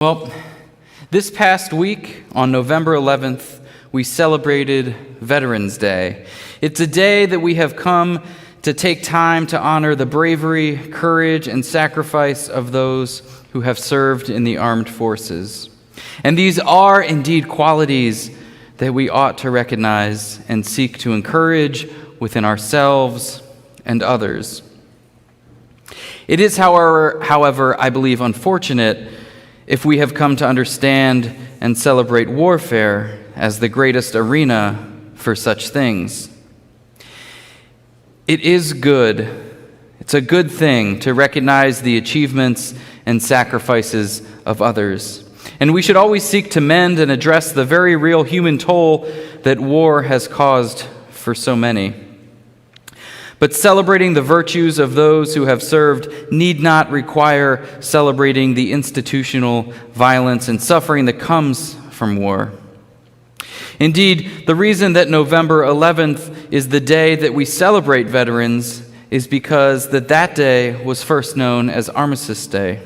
Well, this past week, on November 11th, we celebrated Veterans Day. It's a day that we have come to take time to honor the bravery, courage, and sacrifice of those who have served in the armed forces. And these are indeed qualities that we ought to recognize and seek to encourage within ourselves and others. It is, however, I believe, unfortunate if we have come to understand and celebrate warfare as the greatest arena for such things. It is good. It's a good thing to recognize the achievements and sacrifices of others. And we should always seek to mend and address the very real human toll that war has caused for so many. But celebrating the virtues of those who have served need not require celebrating the institutional violence and suffering that comes from war. Indeed, the reason that November 11th is the day that we celebrate veterans is because that day was first known as Armistice Day.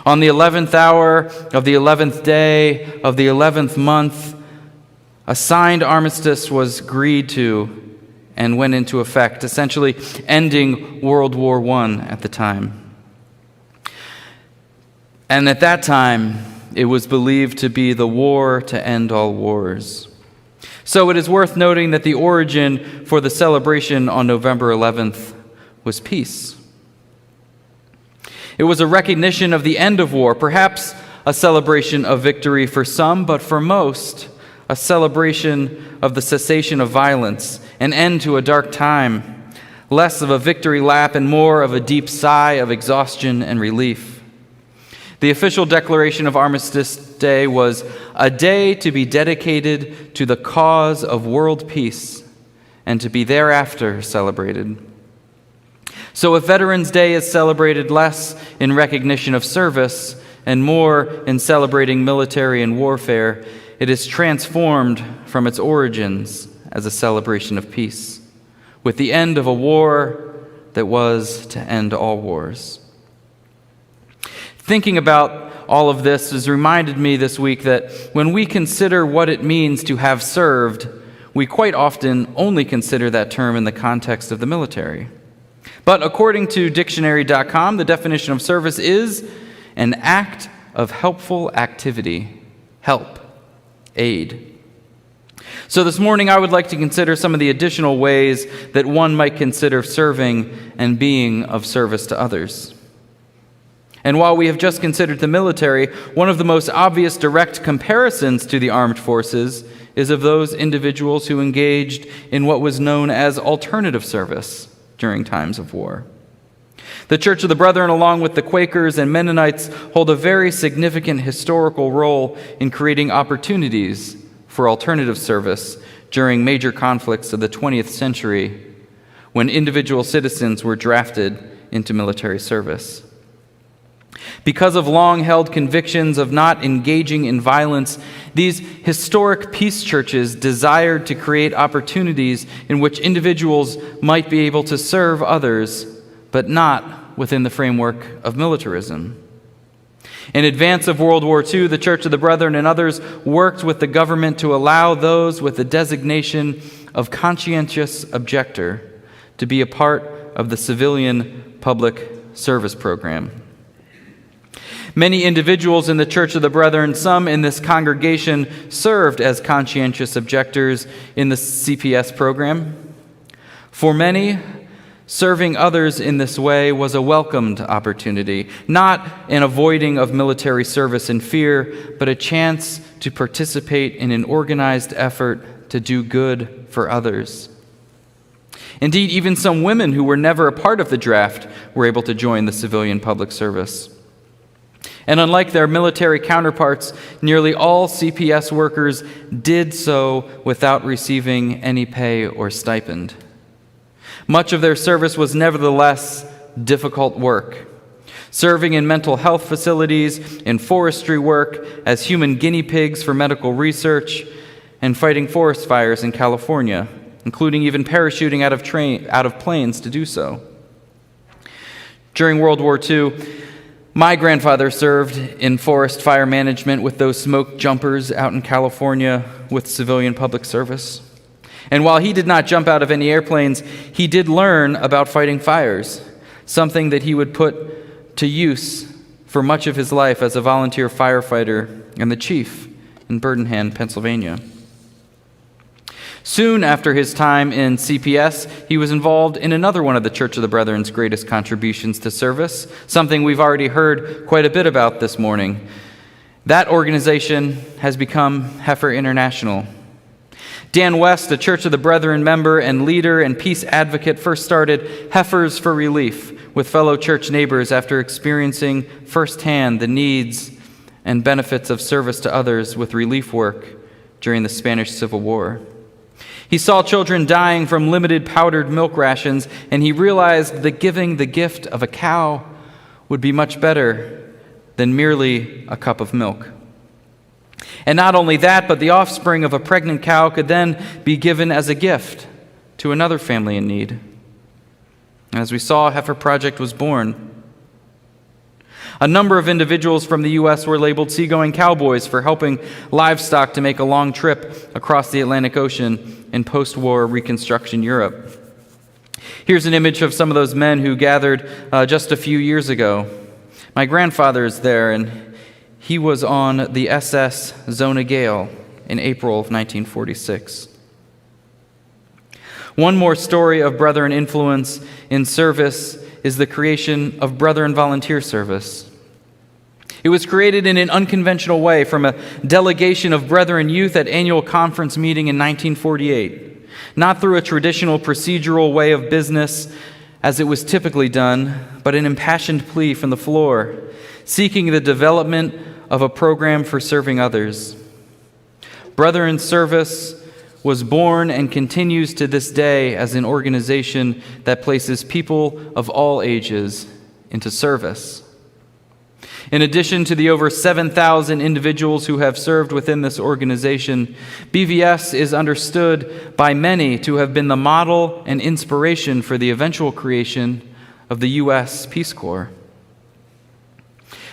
On the 11th hour of the 11th day of the 11th month, a signed armistice was agreed to and went into effect, essentially ending World War I at the time. And at that time, it was believed to be the war to end all wars. So it is worth noting that the origin for the celebration on November 11th was peace. It was a recognition of the end of war, perhaps a celebration of victory for some, but for most, a celebration of the cessation of violence, an end to a dark time, less of a victory lap and more of a deep sigh of exhaustion and relief. The official declaration of Armistice Day was a day to be dedicated to the cause of world peace and to be thereafter celebrated. So if Veterans Day is celebrated less in recognition of service and more in celebrating military and warfare, it is transformed from its origins as a celebration of peace, with the end of a war that was to end all wars. Thinking about all of this has reminded me this week that when we consider what it means to have served, we quite often only consider that term in the context of the military. But according to dictionary.com, the definition of service is an act of helpful activity, help, aid. So this morning I would like to consider some of the additional ways that one might consider serving and being of service to others. And while we have just considered the military, one of the most obvious direct comparisons to the armed forces is of those individuals who engaged in what was known as alternative service during times of war. The Church of the Brethren, along with the Quakers and Mennonites, hold a very significant historical role in creating opportunities for alternative service during major conflicts of the 20th century when individual citizens were drafted into military service. Because of long-held convictions of not engaging in violence, these historic peace churches desired to create opportunities in which individuals might be able to serve others, but not within the framework of militarism. In advance of World War II, the Church of the Brethren and others worked with the government to allow those with the designation of conscientious objector to be a part of the civilian public service program. Many individuals in the Church of the Brethren, some in this congregation, served as conscientious objectors in the CPS program. For many, serving others in this way was a welcomed opportunity, not an avoiding of military service in fear, but a chance to participate in an organized effort to do good for others. Indeed, even some women who were never a part of the draft were able to join the civilian public service. And unlike their military counterparts, nearly all CPS workers did so without receiving any pay or stipend. Much of their service was nevertheless difficult work. Serving in mental health facilities, in forestry work, as human guinea pigs for medical research, and fighting forest fires in California, including even parachuting out of planes to do so. During World War II, My grandfather served in forest fire management with those smoke jumpers out in California with civilian public service. And while he did not jump out of any airplanes, he did learn about fighting fires, something that he would put to use for much of his life as a volunteer firefighter and the chief in Burdenham, Pennsylvania. Soon after his time in CPS, he was involved in another one of the Church of the Brethren's greatest contributions to service, something we've already heard quite a bit about this morning. That organization has become Heifer International. Dan West, a Church of the Brethren member and leader and peace advocate, first started Heifers for Relief with fellow church neighbors after experiencing firsthand the needs and benefits of service to others with relief work during the Spanish Civil War. He saw children dying from limited powdered milk rations, and he realized that giving the gift of a cow would be much better than merely a cup of milk. And not only that, but the offspring of a pregnant cow could then be given as a gift to another family in need. As we saw, Heifer Project was born. A number of individuals from the U.S. were labeled seagoing cowboys for helping livestock to make a long trip across the Atlantic Ocean in post-war Reconstruction Europe. Here's an image of some of those men who gathered just a few years ago. My grandfather is there, and he was on the SS Zona Gale in April of 1946. One more story of Brethren influence in service is the creation of Brethren Volunteer Service. It was created in an unconventional way from a delegation of Brethren youth at annual conference meeting in 1948, not through a traditional procedural way of business as it was typically done, but an impassioned plea from the floor, seeking the development of a program for serving others. Brethren Service was born and continues to this day as an organization that places people of all ages into service. In addition to the over 7,000 individuals who have served within this organization, BVS is understood by many to have been the model and inspiration for the eventual creation of the U.S. Peace Corps.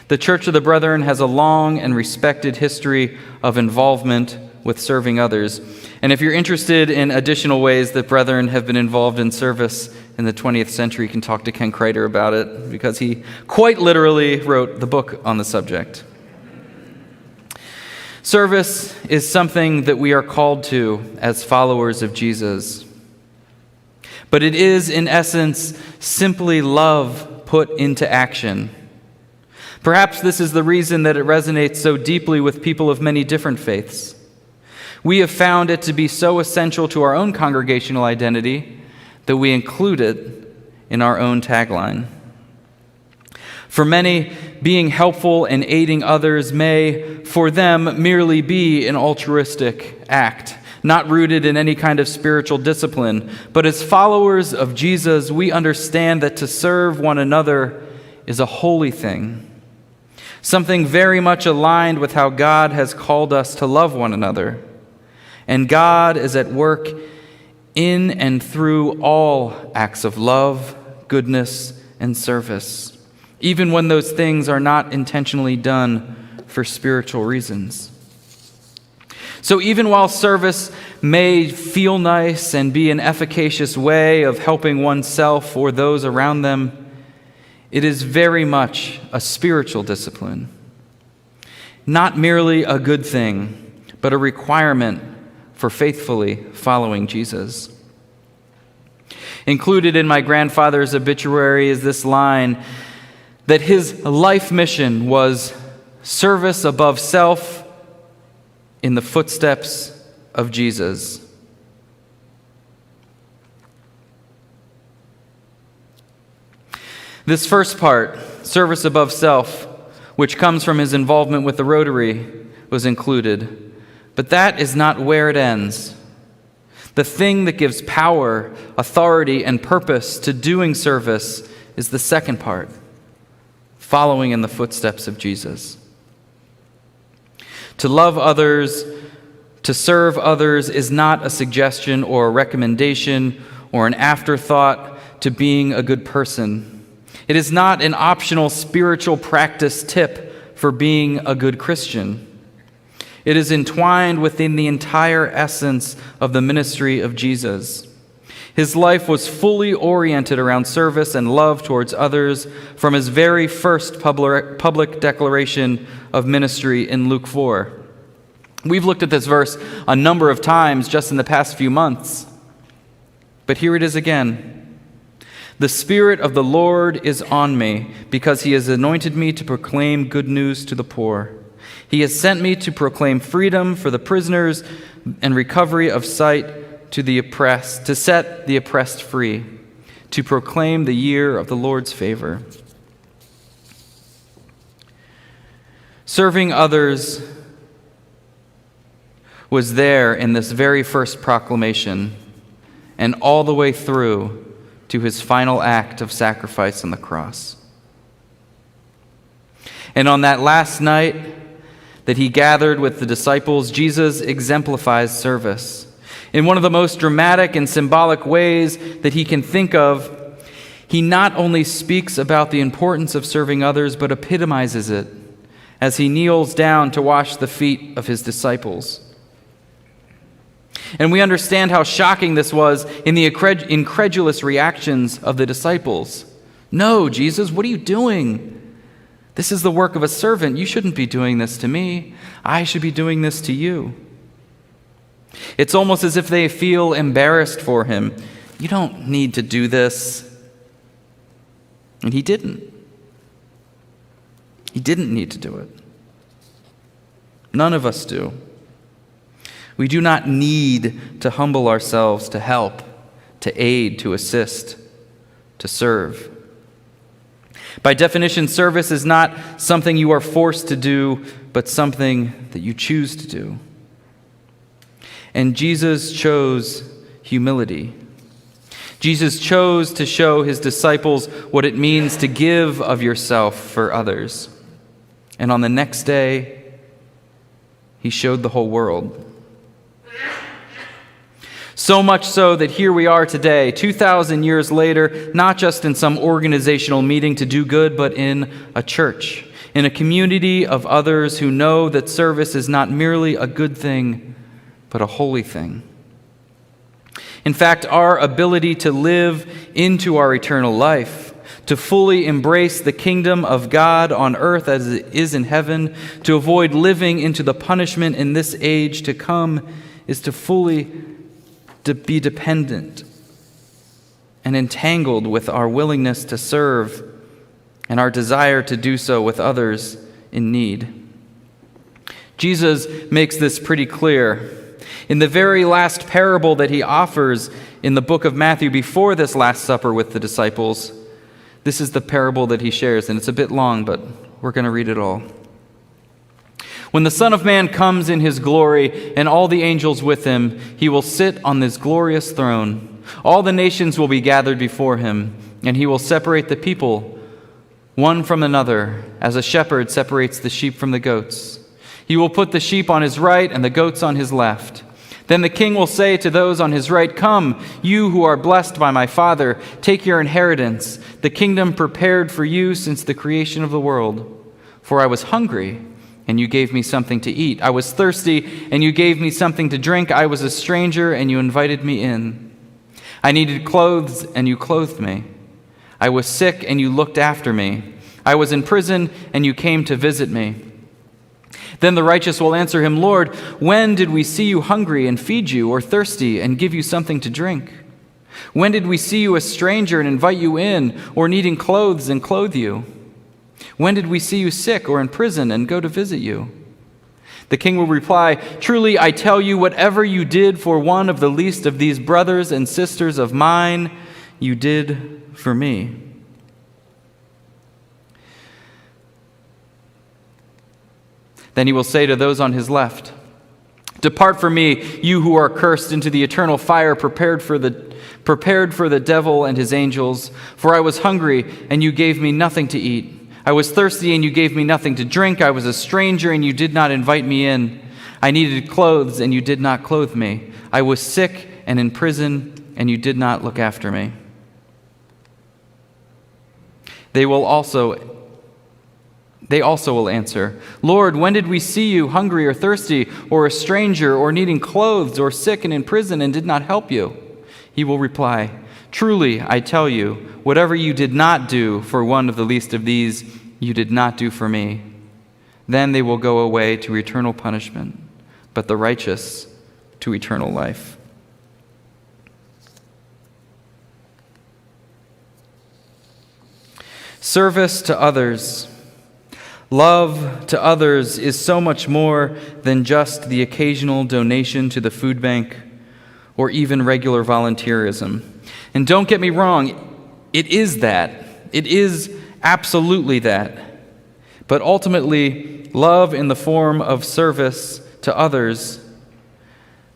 The Church of the Brethren has a long and respected history of involvement with serving others. And if you're interested in additional ways that Brethren have been involved in service in the 20th century, you can talk to Ken Kreider about it, because he quite literally wrote the book on the subject. Service is something that we are called to as followers of Jesus. But it is, in essence, simply love put into action. Perhaps this is the reason that it resonates so deeply with people of many different faiths. We have found it to be so essential to our own congregational identity that we include it in our own tagline. For many, being helpful and aiding others may, for them, merely be an altruistic act, not rooted in any kind of spiritual discipline. But as followers of Jesus, we understand that to serve one another is a holy thing, something very much aligned with how God has called us to love one another. And God is at work in and through all acts of love, goodness, and service, even when those things are not intentionally done for spiritual reasons. So even while service may feel nice and be an efficacious way of helping oneself or those around them, it is very much a spiritual discipline. Not merely a good thing, but a requirement for faithfully following Jesus. Included in my grandfather's obituary is this line that his life mission was service above self in the footsteps of Jesus. This first part, service above self, which comes from his involvement with the Rotary, was included. But that is not where it ends. The thing that gives power, authority, and purpose to doing service is the second part, following in the footsteps of Jesus. To love others, to serve others is not a suggestion or a recommendation or an afterthought to being a good person. It is not an optional spiritual practice tip for being a good Christian. It is entwined within the entire essence of the ministry of Jesus. His life was fully oriented around service and love towards others from his very first public declaration of ministry in Luke 4. We've looked at this verse a number of times just in the past few months. But here it is again. The Spirit of the Lord is on me, because he has anointed me to proclaim good news to the poor. He has sent me to proclaim freedom for the prisoners and recovery of sight to the oppressed, to set the oppressed free, to proclaim the year of the Lord's favor. Serving others was there in this very first proclamation and all the way through to his final act of sacrifice on the cross. And on that last night that he gathered with the disciples, Jesus exemplifies service. In one of the most dramatic and symbolic ways that he can think of, he not only speaks about the importance of serving others, but epitomizes it as he kneels down to wash the feet of his disciples. And we understand how shocking this was in the incredulous reactions of the disciples. No, Jesus, what are you doing? This is the work of a servant. You shouldn't be doing this to me. I should be doing this to you. It's almost as if they feel embarrassed for him. You don't need to do this. And he didn't. He didn't need to do it. None of us do. We do not need to humble ourselves to help, to aid, to assist, to serve. By definition, service is not something you are forced to do, but something that you choose to do. And Jesus chose humility. Jesus chose to show his disciples what it means to give of yourself for others. And on the next day, he showed the whole world. So much so that here we are today, 2,000 years later, not just in some organizational meeting to do good, but in a church, in a community of others who know that service is not merely a good thing, but a holy thing. In fact, our ability to live into our eternal life, to fully embrace the kingdom of God on earth as it is in heaven, to avoid living into the punishment in this age to come, is to fully be dependent and entangled with our willingness to serve and our desire to do so with others in need. Jesus makes this pretty clear. In the very last parable that he offers in the book of Matthew before this Last Supper with the disciples, this is the parable that he shares, and it's a bit long, but we're going to read it all. When the Son of Man comes in his glory and all the angels with him, he will sit on this glorious throne. All the nations will be gathered before him, and he will separate the people one from another, as a shepherd separates the sheep from the goats. He will put the sheep on his right and the goats on his left. Then the king will say to those on his right, "Come, you who are blessed by my Father, take your inheritance, the kingdom prepared for you since the creation of the world. For I was hungry, and you gave me something to eat. I was thirsty, and you gave me something to drink. I was a stranger, and you invited me in. I needed clothes, and you clothed me. I was sick, and you looked after me. I was in prison, and you came to visit me." Then the righteous will answer him, "Lord, when did we see you hungry and feed you, or thirsty and give you something to drink? When did we see you a stranger and invite you in, or needing clothes and clothe you? When did we see you sick or in prison and go to visit you?" The king will reply, "Truly I tell you, whatever you did for one of the least of these brothers and sisters of mine, you did for me." Then he will say to those on his left, "Depart from me, you who are cursed, into the eternal fire prepared for the devil and his angels. For I was hungry, and you gave me nothing to eat. I was thirsty, and you gave me nothing to drink. I was a stranger, and you did not invite me in. I needed clothes, and you did not clothe me. I was sick and in prison, and you did not look after me." They also will answer, "Lord, when did we see you hungry or thirsty, or a stranger, or needing clothes, or sick and in prison, and did not help you?" He will reply, "Truly, I tell you, whatever you did not do for one of the least of these, you did not do for me." Then they will go away to eternal punishment, but the righteous to eternal life. Service to others. Love to others is so much more than just the occasional donation to the food bank or even regular volunteerism. And don't get me wrong, it is that. It is absolutely that. But ultimately, love in the form of service to others,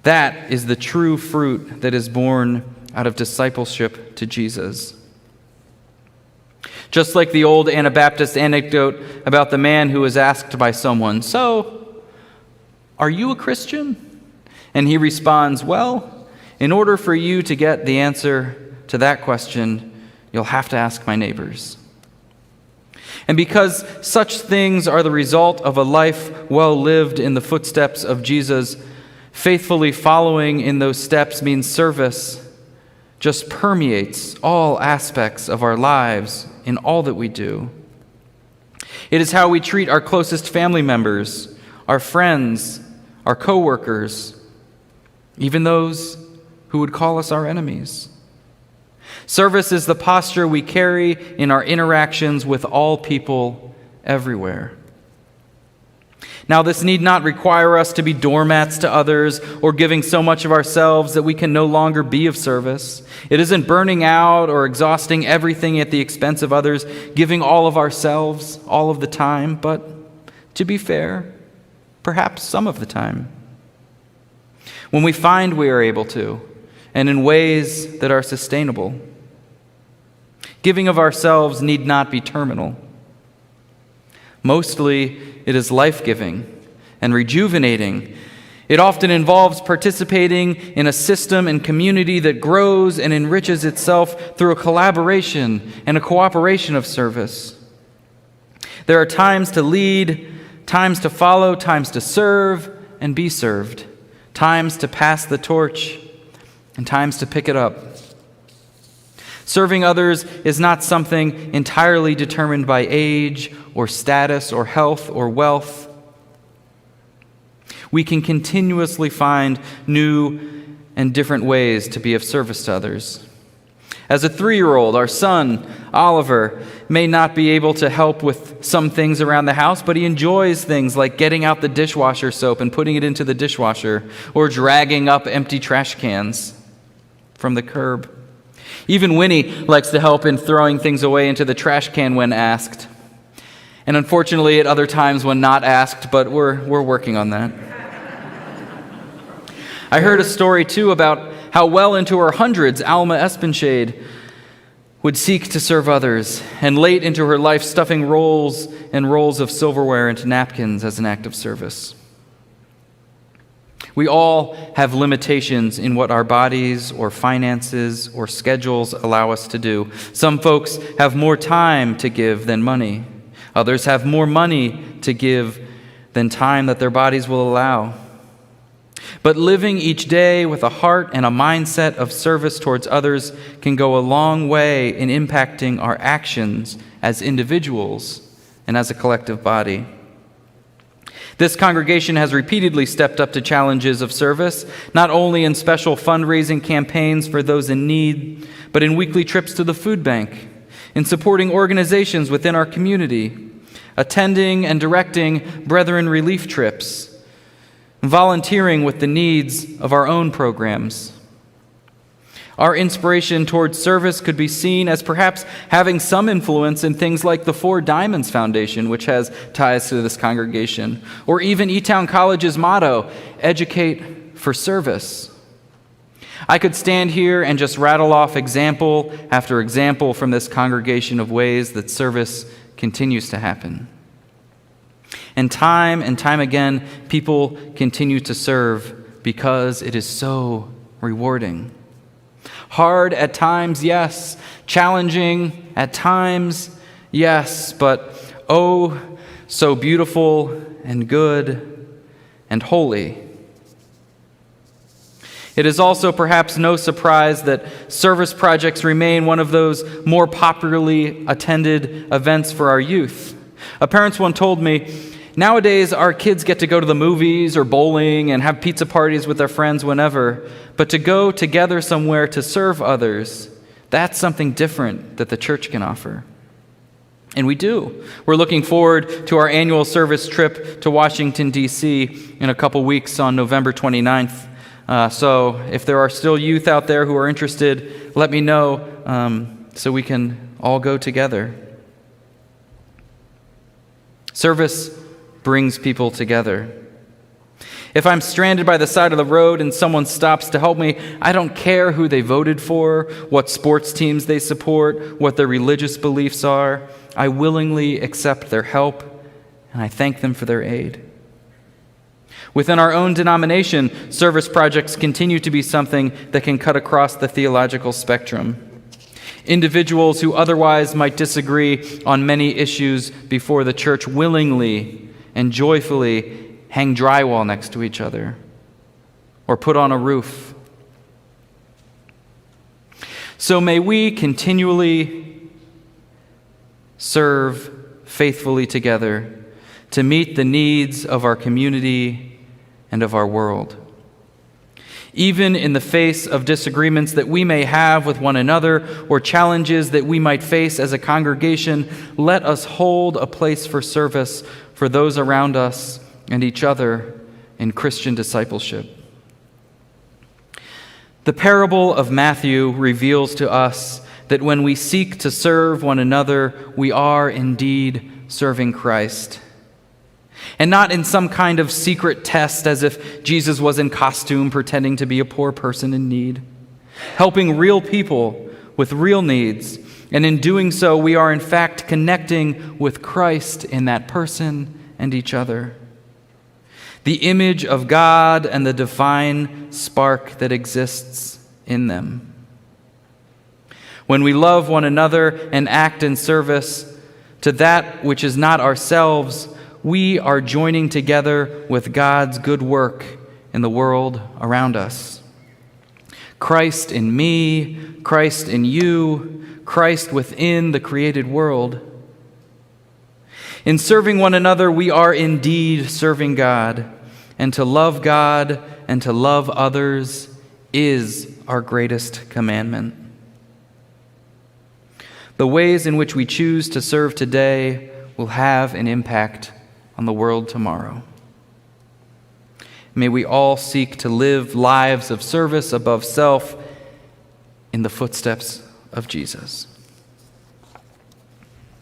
that is the true fruit that is born out of discipleship to Jesus. Just like the old Anabaptist anecdote about the man who was asked by someone, "So, are you a Christian?" And he responds, "Well, in order for you to get the answer to that question, you'll have to ask my neighbors." And because such things are the result of a life well lived in the footsteps of Jesus, faithfully following in those steps means service just permeates all aspects of our lives in all that we do. It is how we treat our closest family members, our friends, our co-workers, even those who would call us our enemies. Service is the posture we carry in our interactions with all people everywhere. Now, this need not require us to be doormats to others or giving so much of ourselves that we can no longer be of service. It isn't burning out or exhausting everything at the expense of others, giving all of ourselves all of the time, but to be fair, perhaps some of the time. When we find we are able to, and in ways that are sustainable. Giving of ourselves need not be terminal. Mostly, it is life-giving and rejuvenating. It often involves participating in a system and community that grows and enriches itself through a collaboration and a cooperation of service. There are times to lead, times to follow, times to serve and be served, times to pass the torch, and times to pick it up. Serving others is not something entirely determined by age or status or health or wealth. We can continuously find new and different ways to be of service to others. As a 3-year-old, our son, Oliver, may not be able to help with some things around the house, but he enjoys things like getting out the dishwasher soap and putting it into the dishwasher, or dragging up empty trash cans from the curb. Even Winnie likes to help in throwing things away into the trash can when asked. And unfortunately, at other times when not asked, but we're working on that. I heard a story, too, about how well into her hundreds Alma Espenshade would seek to serve others, and late into her life stuffing rolls and rolls of silverware into napkins as an act of service. We all have limitations in what our bodies or finances or schedules allow us to do. Some folks have more time to give than money. Others have more money to give than time that their bodies will allow. But living each day with a heart and a mindset of service towards others can go a long way in impacting our actions as individuals and as a collective body. This congregation has repeatedly stepped up to challenges of service, not only in special fundraising campaigns for those in need, but in weekly trips to the food bank, in supporting organizations within our community, attending and directing Brethren relief trips, volunteering with the needs of our own programs. Our inspiration towards service could be seen as perhaps having some influence in things like the Four Diamonds Foundation, which has ties to this congregation, or even E-Town College's motto, "Educate for Service." I could stand here and just rattle off example after example from this congregation of ways that service continues to happen. And time again, people continue to serve because it is so rewarding. Hard at times, yes. Challenging at times, Yes, but oh, so beautiful and good and holy. It is also perhaps no surprise that service projects remain one of those more popularly attended events for our youth. A parent once told me, nowadays our kids get to go to the movies or bowling and have pizza parties with their friends whenever, but to go together somewhere to serve others, that's something different that the church can offer. And we do. We're looking forward to our annual service trip to Washington, D.C. in a couple weeks on November 29th. So if there are still youth out there who are interested, let me know so we can all go together. Service brings people together. If I'm stranded by the side of the road and someone stops to help me, I don't care who they voted for, what sports teams they support, what their religious beliefs are. I willingly accept their help, and I thank them for their aid. Within our own denomination, service projects continue to be something that can cut across the theological spectrum. Individuals who otherwise might disagree on many issues before the church willingly and joyfully hang drywall next to each other or put on a roof. So may we continually serve faithfully together to meet the needs of our community and of our world. Even in the face of disagreements that we may have with one another or challenges that we might face as a congregation, let us hold a place for service for those around us and each other in Christian discipleship. The parable of Matthew reveals to us that when we seek to serve one another, we are indeed serving Christ. And not in some kind of secret test as if Jesus was in costume pretending to be a poor person in need. Helping real people with real needs. And in doing so, we are in fact connecting with Christ in that person and each other. The image of God and the divine spark that exists in them. When we love one another and act in service to that which is not ourselves, we are joining together with God's good work in the world around us. Christ in me, Christ in you, Christ within the created world. In serving one another, we are indeed serving God, and to love God and to love others is our greatest commandment. The ways in which we choose to serve today will have an impact on the world tomorrow. May we all seek to live lives of service above self in the footsteps of Jesus.